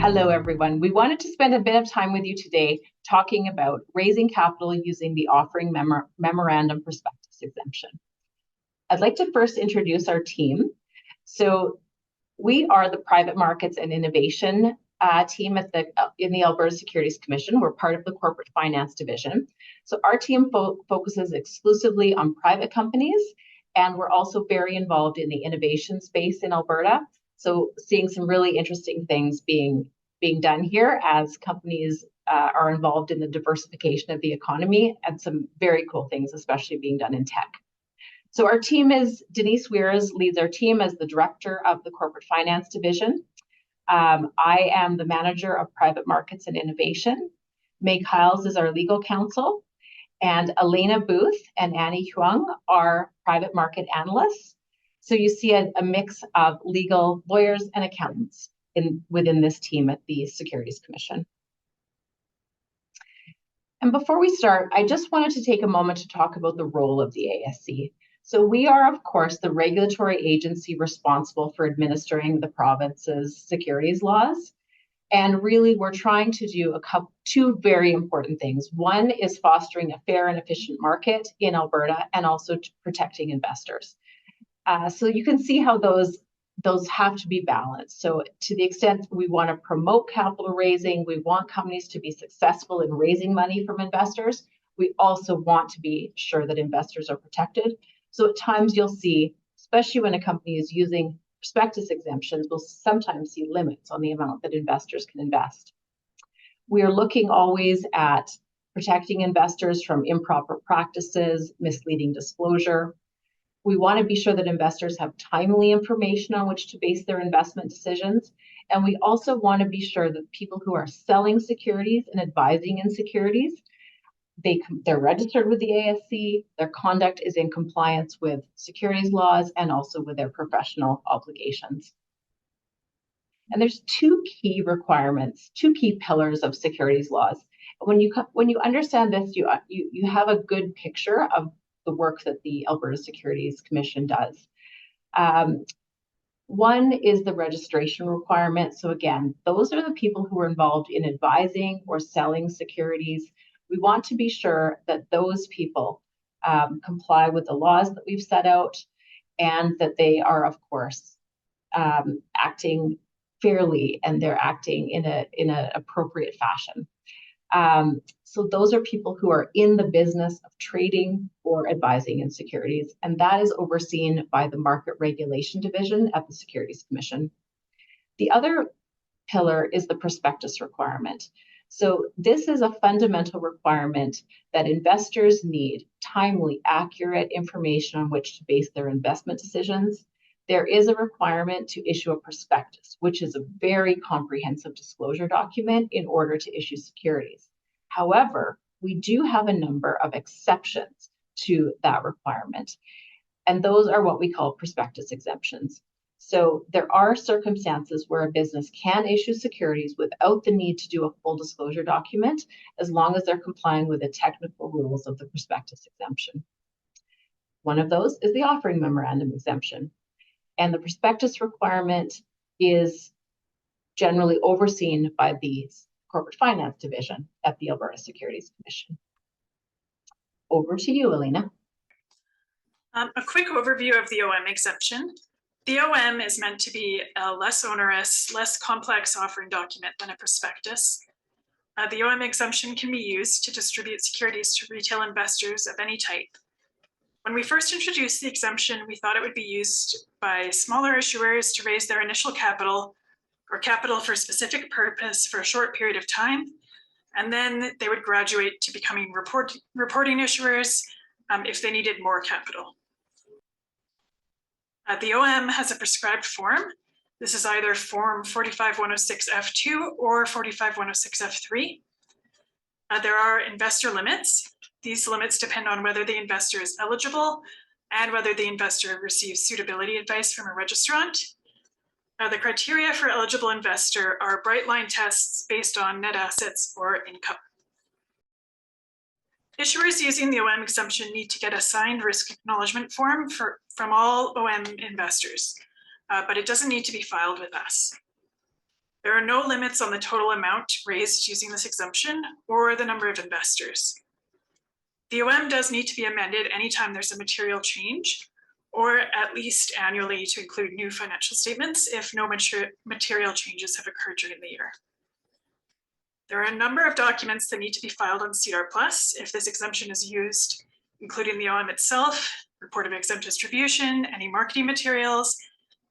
Hello, everyone. We wanted to spend a bit of time with you today talking about raising capital using the offering memorandum prospectus exemption. I'd like to first introduce our team. So we are the Private Markets and Innovation team in the Alberta Securities Commission. We're part of the Corporate Finance Division. So our team focuses exclusively on private companies, and we're also very involved in the innovation space in Alberta. So seeing some really interesting things being done here as companies are involved in the diversification of the economy, and some very cool things, especially being done in tech. So our team is, Denise Weirs leads our team as the director of the Corporate Finance Division. I am the manager of Private Markets and Innovation. Meg Hiles is our legal counsel, and Elena Booth and Annie Huang are private market analysts. So you see a mix of legal lawyers and accountants within this team at the Securities Commission. And before we start, I just wanted to take a moment to talk about the role of the ASC. So we are, of course, the regulatory agency responsible for administering the province's securities laws. And really, we're trying to do two very important things. One is fostering a fair and efficient market in Alberta, and also protecting investors. So you can see how those have to be balanced. So to the extent we want to promote capital raising, we want companies to be successful in raising money from investors, we also want to be sure that investors are protected. So at times you'll see, especially when a company is using prospectus exemptions, we'll sometimes see limits on the amount that investors can invest. We are looking always at protecting investors from improper practices, misleading disclosure. We want to be sure that investors have timely information on which to base their investment decisions. And we also want to be sure that people who are selling securities and advising in securities, they're registered with the ASC, their conduct is in compliance with securities laws and also with their professional obligations. And there's two key requirements, two key pillars of securities laws. When you understand this, you have a good picture of the work that the Alberta Securities Commission does. One is the registration requirement. So again, those are the people who are involved in advising or selling securities. We want to be sure that those people comply with the laws that we've set out, and that they are, of course, acting fairly, and they're acting in an appropriate fashion. So those are people who are in the business of trading or advising in securities, and that is overseen by the Market Regulation Division at the Securities Commission. The other pillar is the prospectus requirement. So this is a fundamental requirement that investors need timely, accurate information on which to base their investment decisions. There is a requirement to issue a prospectus, which is a very comprehensive disclosure document in order to issue securities. However, we do have a number of exceptions to that requirement, and those are what we call prospectus exemptions. So there are circumstances where a business can issue securities without the need to do a full disclosure document, as long as they're complying with the technical rules of the prospectus exemption. One of those is the offering memorandum exemption. And the prospectus requirement is generally overseen by the Corporate Finance Division at the Alberta Securities Commission. Over to you, Elena. A quick overview of the OM exemption. The OM is meant to be a less onerous, less complex offering document than a prospectus. The OM exemption can be used to distribute securities to retail investors of any type. When we first introduced the exemption, we thought it would be used by smaller issuers to raise their initial capital or capital for a specific purpose for a short period of time, and then they would graduate to becoming reporting issuers if they needed more capital. The OM has a prescribed form. This is either Form 45106F2 or 45106F3. There are investor limits. These limits depend on whether the investor is eligible and whether the investor receives suitability advice from a registrant. The criteria for eligible investor are bright line tests based on net assets or income. Issuers using the OM exemption need to get a signed risk acknowledgement form from all OM investors, but it doesn't need to be filed with us. There are no limits on the total amount raised using this exemption or the number of investors. The OM does need to be amended anytime there's a material change, or at least annually to include new financial statements if no material changes have occurred during the year. There are a number of documents that need to be filed on CDR Plus if this exemption is used, including the OM itself, report of exempt distribution, any marketing materials,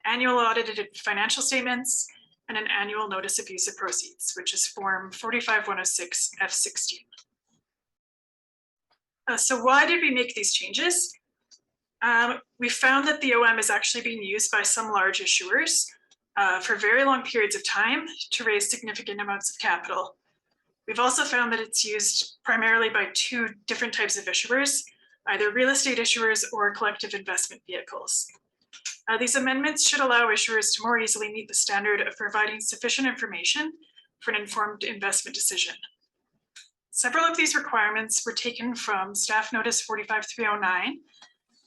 annual audited financial statements, and an annual notice of use of proceeds, which is form 45106 F16. So why did we make these changes? We found that the OM is actually being used by some large issuers for very long periods of time to raise significant amounts of capital. We've also found that it's used primarily by two different types of issuers, either real estate issuers or collective investment vehicles. These amendments should allow issuers to more easily meet the standard of providing sufficient information for an informed investment decision. Several of these requirements were taken from Staff Notice 45309,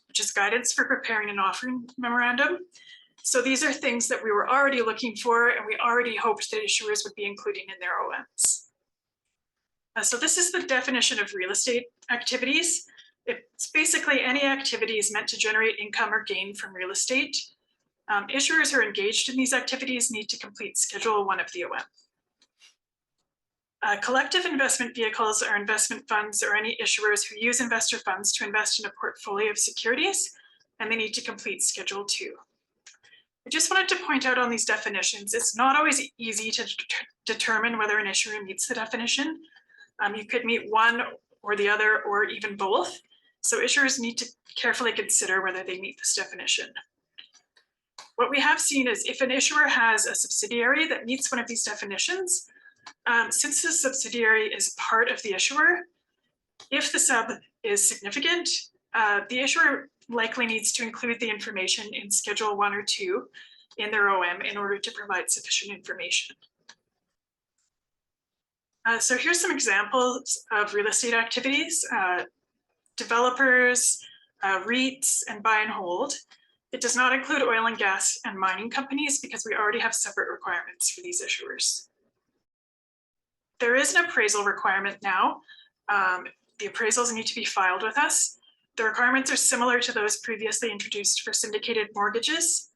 which is guidance for preparing an offering memorandum. So these are things that we were already looking for, and we already hoped that issuers would be including in their OMs. So this is the definition of real estate activities. It's basically any activities meant to generate income or gain from real estate. Issuers who are engaged in these activities need to complete Schedule 1 of the OM. Collective investment vehicles are investment funds or any issuers who use investor funds to invest in a portfolio of securities, and they need to complete Schedule 2. I just wanted to point out on these definitions, it's not always easy to determine whether an issuer meets the definition. You could meet one or the other, or even both. So issuers need to carefully consider whether they meet this definition. What we have seen is if an issuer has a subsidiary that meets one of these definitions, since the subsidiary is part of the issuer, if the sub is significant, the issuer likely needs to include the information in Schedule 1 or 2 in their OM in order to provide sufficient information. So here's some examples of real estate activities, developers, REITs, and buy and hold. It does not include oil and gas and mining companies because we already have separate requirements for these issuers. There is an appraisal requirement now. The appraisals need to be filed with us. The requirements are similar to those previously introduced for syndicated mortgages.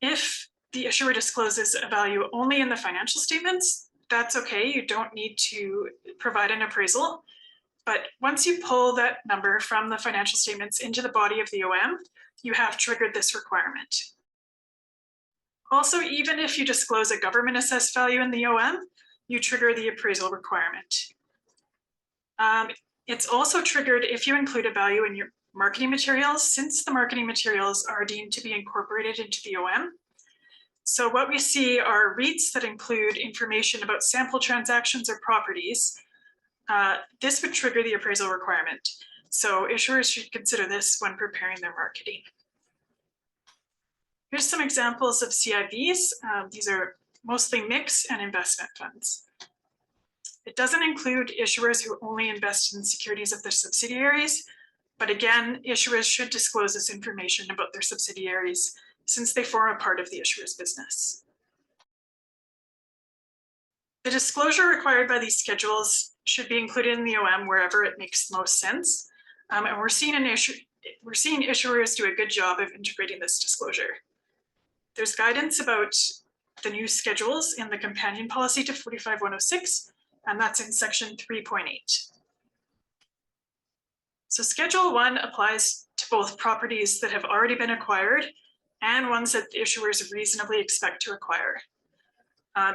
If the issuer discloses a value only in the financial statements, that's okay. You don't need to provide an appraisal. But once you pull that number from the financial statements into the body of the OM, you have triggered this requirement. Also, even if you disclose a government assessed value in the OM, you trigger the appraisal requirement. It's also triggered if you include a value in your marketing materials, since the marketing materials are deemed to be incorporated into the OM. So what we see are REITs that include information about sample transactions or properties. This would trigger the appraisal requirement. So issuers should consider this when preparing their marketing. Here's some examples of CIVs. These are mostly mix and investment funds. It doesn't include issuers who only invest in securities of their subsidiaries, but again, issuers should disclose this information about their subsidiaries since they form a part of the issuer's business. The disclosure required by these schedules should be included in the OM wherever it makes the most sense. And we're seeing issuers do a good job of integrating this disclosure. There's guidance about the new schedules in the companion policy to 45106, and that's in section 3.8. So Schedule 1 applies to both properties that have already been acquired and ones that issuers reasonably expect to acquire.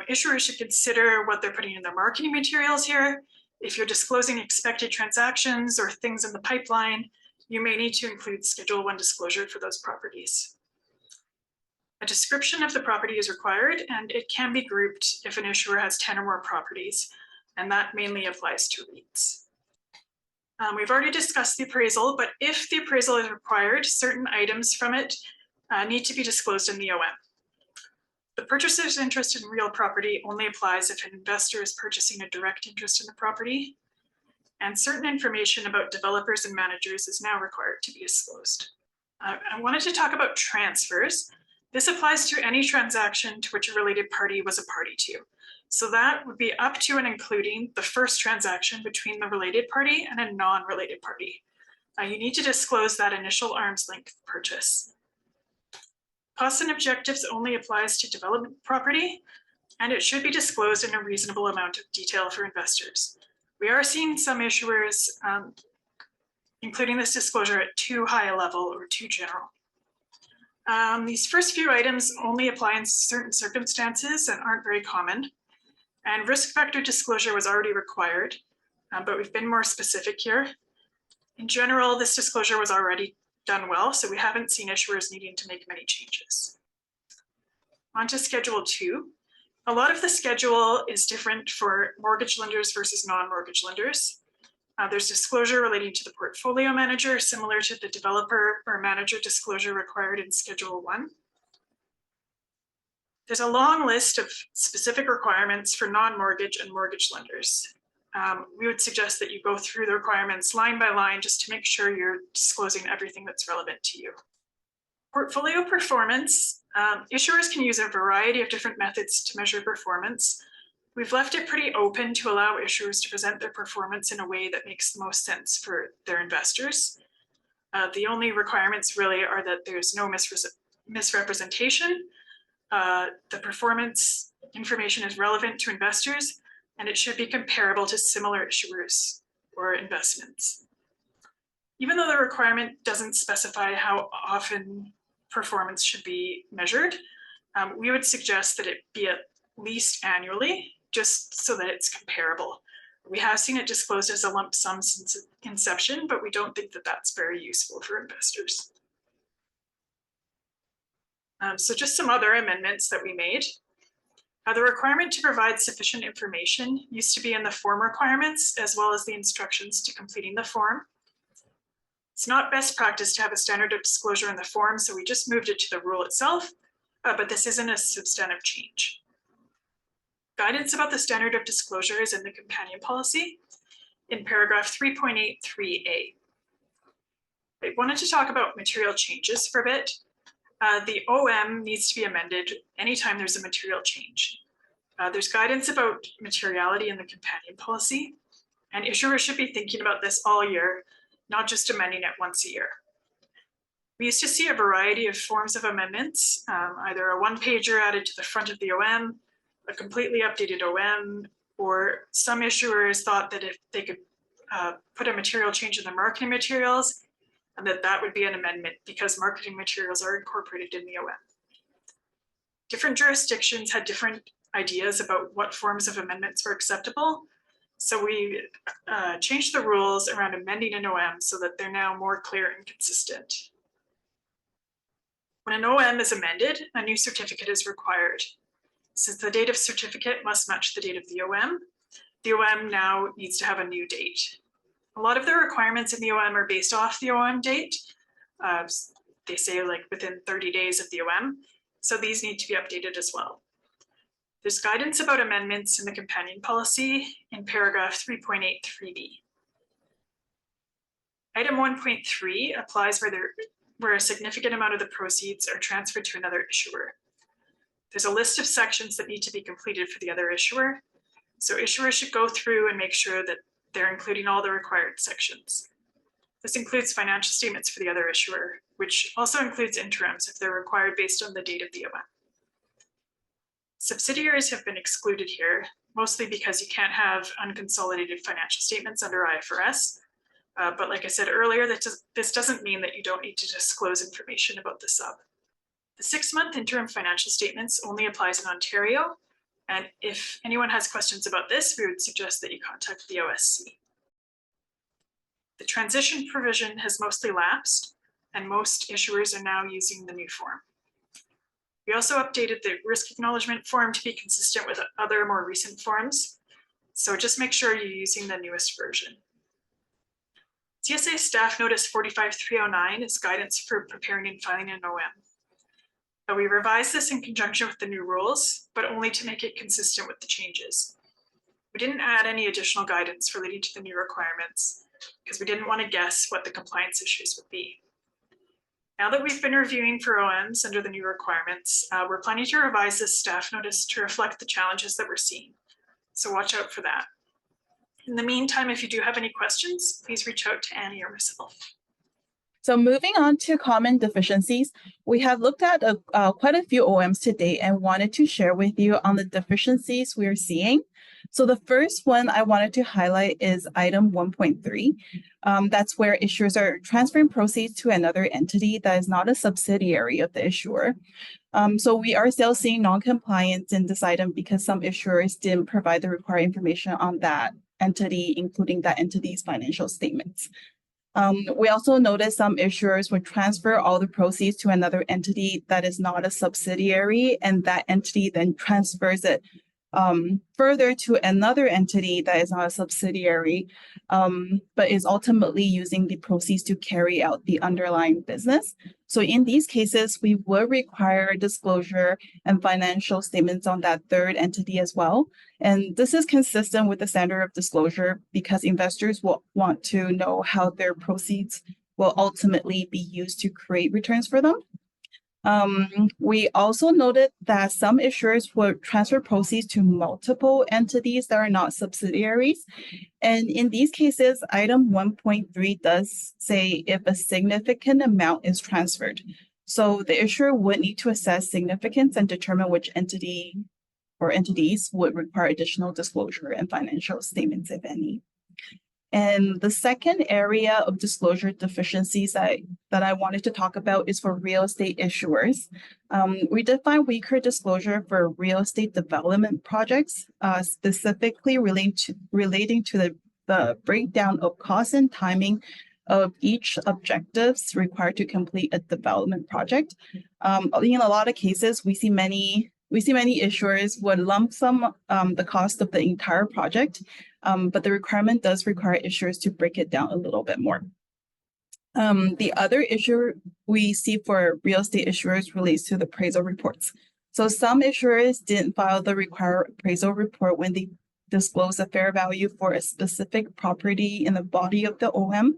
Issuers should consider what they're putting in their marketing materials here. If you're disclosing expected transactions or things in the pipeline, you may need to include Schedule 1 disclosure for those properties. A description of the property is required, and it can be grouped if an issuer has 10 or more properties, and that mainly applies to REITs. We've already discussed the appraisal, but if the appraisal is required, certain items from it need to be disclosed in the OM. The purchaser's interest in real property only applies if an investor is purchasing a direct interest in the property, and certain information about developers and managers is now required to be disclosed. I wanted to talk about transfers. This applies to any transaction to which a related party was a party to. So that would be up to and including the first transaction between the related party and a non-related party. You need to disclose that initial arm's length purchase. Costs and objectives only applies to development property, and it should be disclosed in a reasonable amount of detail for investors. We are seeing some issuers including this disclosure at too high a level or too general. These first few items only apply in certain circumstances and aren't very common. And risk factor disclosure was already required, but we've been more specific here. In general, this disclosure was already done well, so we haven't seen issuers needing to make many changes. On to Schedule 2. A lot of the schedule is different for mortgage lenders versus non-mortgage lenders. There's disclosure relating to the portfolio manager, similar to the developer or manager disclosure required in Schedule 1. There's a long list of specific requirements for non-mortgage and mortgage lenders. We would suggest that you go through the requirements line by line just to make sure you're disclosing everything that's relevant to you. Portfolio performance. Issuers can use a variety of different methods to measure performance. We've left it pretty open to allow issuers to present their performance in a way that makes the most sense for their investors. The only requirements really are that there's no misrepresentation. The performance information is relevant to investors, and it should be comparable to similar issuers or investments. Even though the requirement doesn't specify how often performance should be measured, we would suggest that it be at least annually, just so that it's comparable. We have seen it disclosed as a lump sum since inception, but we don't think that that's very useful for investors. So just some other amendments that we made. The requirement to provide sufficient information used to be in the form requirements, as well as the instructions to completing the form. It's not best practice to have a standard of disclosure in the form, so we just moved it to the rule itself, but this isn't a substantive change. Guidance about the standard of disclosure is in the companion policy in paragraph 3.83a. I wanted to talk about material changes for a bit. The OM needs to be amended anytime there's a material change. There's guidance about materiality in the companion policy, and issuers should be thinking about this all year, not just amending it once a year. We used to see a variety of forms of amendments, either a one-pager added to the front of the OM, a completely updated OM, or some issuers thought that if they could put a material change in the marketing materials, and that would be an amendment because marketing materials are incorporated in the OM. Different jurisdictions had different ideas about what forms of amendments were acceptable. So we changed the rules around amending an OM so that they're now more clear and consistent. When an OM is amended, a new certificate is required. Since the date of certificate must match the date of the OM now needs to have a new date. A lot of the requirements in the OM are based off the OM date. They say like within 30 days of the OM. So these need to be updated as well. There's guidance about amendments in the companion policy in paragraph 3.83b. Item 1.3 applies where a significant amount of the proceeds are transferred to another issuer. There's a list of sections that need to be completed for the other issuer. So issuers should go through and make sure that they're including all the required sections. This includes financial statements for the other issuer, which also includes interims if they're required based on the date of the OM. Subsidiaries have been excluded here, mostly because you can't have unconsolidated financial statements under IFRS. But like I said earlier, this doesn't mean that you don't need to disclose information about the sub. The 6-month interim financial statements only applies in Ontario. And if anyone has questions about this, we would suggest that you contact the OSC. The transition provision has mostly lapsed, and most issuers are now using the new form. We also updated the risk acknowledgement form to be consistent with other more recent forms. So just make sure you're using the newest version. CSA Staff Notice 45309 is guidance for preparing and filing an OM. We revised this in conjunction with the new rules, but only to make it consistent with the changes. We didn't add any additional guidance relating to the new requirements because we didn't want to guess what the compliance issues would be. Now that we've been reviewing for OMs under the new requirements, we're planning to revise this staff notice to reflect the challenges that we're seeing. So watch out for that. In the meantime, if you do have any questions, please reach out to Annie or myself. So moving on to common deficiencies, we have looked at quite a few OMs today and wanted to share with you on the deficiencies we're seeing. So the first one I wanted to highlight is item 1.3. That's where issuers are transferring proceeds to another entity that is not a subsidiary of the issuer. So we are still seeing non-compliance in this item because some issuers didn't provide the required information on that entity, including that entity's financial statements. We also noticed some issuers would transfer all the proceeds to another entity that is not a subsidiary, and that entity then transfers it further to another entity that is not a subsidiary, but is ultimately using the proceeds to carry out the underlying business. So in these cases, we would require disclosure and financial statements on that third entity as well. And this is consistent with the standard of disclosure because investors will want to know how their proceeds will ultimately be used to create returns for them. We also noted that some issuers would transfer proceeds to multiple entities that are not subsidiaries. And in these cases, item 1.3 does say if a significant amount is transferred. So the issuer would need to assess significance and determine which entity or entities would require additional disclosure and financial statements, if any. And the second area of disclosure deficiencies that I wanted to talk about is for real estate issuers. We define weaker disclosure for real estate development projects, specifically relating to the breakdown of cost and timing of each objectives required to complete a development project. In a lot of cases, we see many issuers would lump sum the cost of the entire project, but the requirement does require issuers to break it down a little bit more. The other issue we see for real estate issuers relates to the appraisal reports. So some issuers didn't file the required appraisal report when they disclose a fair value for a specific property in the body of the OM.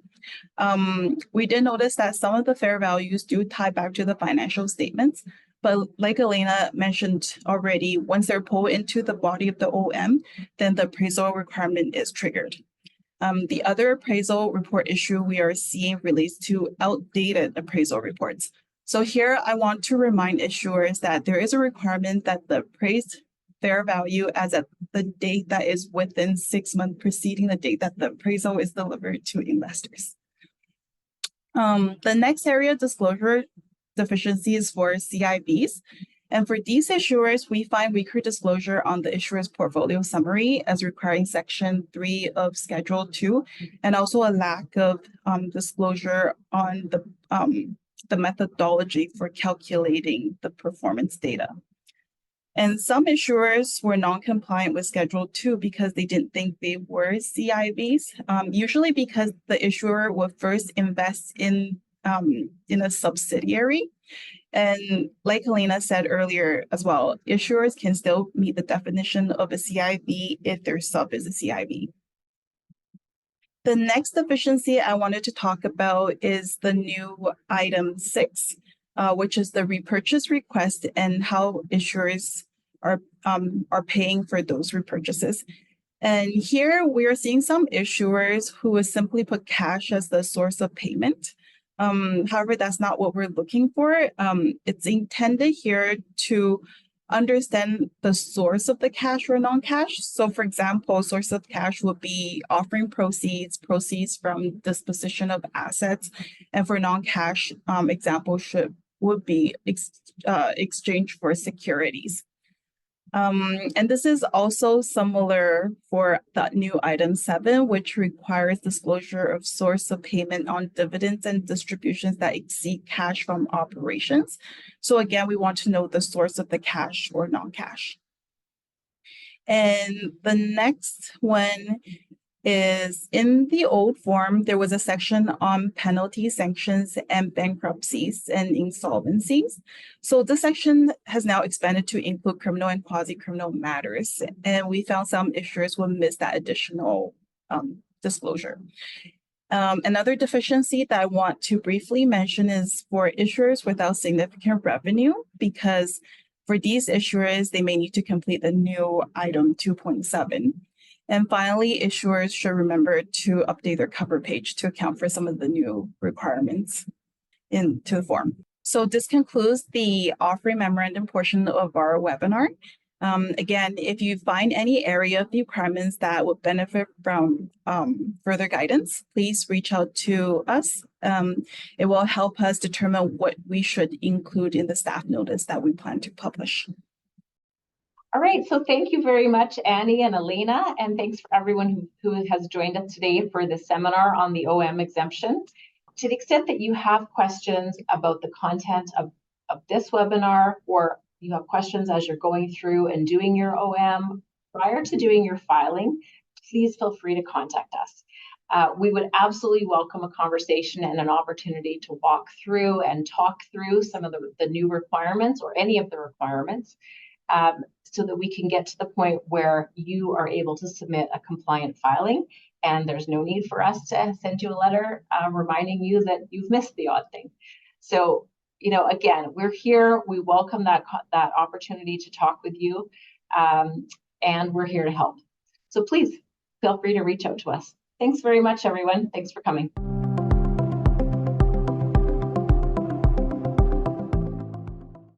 We did notice that some of the fair values do tie back to the financial statements, but like Elena mentioned already, once they're pulled into the body of the OM, then the appraisal requirement is triggered. The other appraisal report issue we are seeing relates to outdated appraisal reports. So here I want to remind issuers that there is a requirement that the appraised fair value as at the date that is within 6 months preceding the date that the appraisal is delivered to investors. The next area of disclosure deficiency is for CIBs. And for these issuers, we find weaker disclosure on the issuer's portfolio summary as requiring Section 3 of Schedule 2, and also a lack of disclosure on the methodology for calculating the performance data. And some issuers were non-compliant with Schedule 2 because they didn't think they were CIBs, usually because the issuer would first invest in a subsidiary. And like Helena said earlier as well, issuers can still meet the definition of a CIB if their sub is a CIB. The next deficiency I wanted to talk about is the new item 6, which is the repurchase request and how issuers are paying for those repurchases. And here we are seeing some issuers who would simply put cash as the source of payment. However, that's not what we're looking for. It's intended here to understand the source of the cash or non-cash. So for example, source of cash would be offering proceeds from disposition of assets. And for non-cash, example would be exchange for securities. And this is also similar for that new item 7, which requires disclosure of source of payment on dividends and distributions that exceed cash from operations. So again, we want to know the source of the cash or non-cash. And the next one is in the old form, there was a section on penalties, sanctions, and bankruptcies and insolvencies. So this section has now expanded to include criminal and quasi-criminal matters. And we found some issuers will miss that additional disclosure. Another deficiency that I want to briefly mention is for issuers without significant revenue, because for these issuers, they may need to complete the new item 2.7. And finally, issuers should remember to update their cover page to account for some of the new requirements into the form. So this concludes the offering memorandum portion of our webinar. Again, if you find any area of the requirements that would benefit from further guidance, please reach out to us. It will help us determine what we should include in the staff notice that we plan to publish. All right, so thank you very much, Annie and Elena, and thanks for everyone who has joined us today for the seminar on the OM exemption. To the extent that you have questions about the content of this webinar, or you have questions as you're going through and doing your OM prior to doing your filing, please feel free to contact us. We would absolutely welcome a conversation and an opportunity to walk through and talk through some of the new requirements or any of the requirements, so that we can get to the point where you are able to submit a compliant filing, and there's no need for us to send you a letter reminding you that you've missed the odd thing. So, you know, again, we're here. We welcome that opportunity to talk with you, and we're here to help. So please feel free to reach out to us. Thanks very much, everyone. Thanks for coming.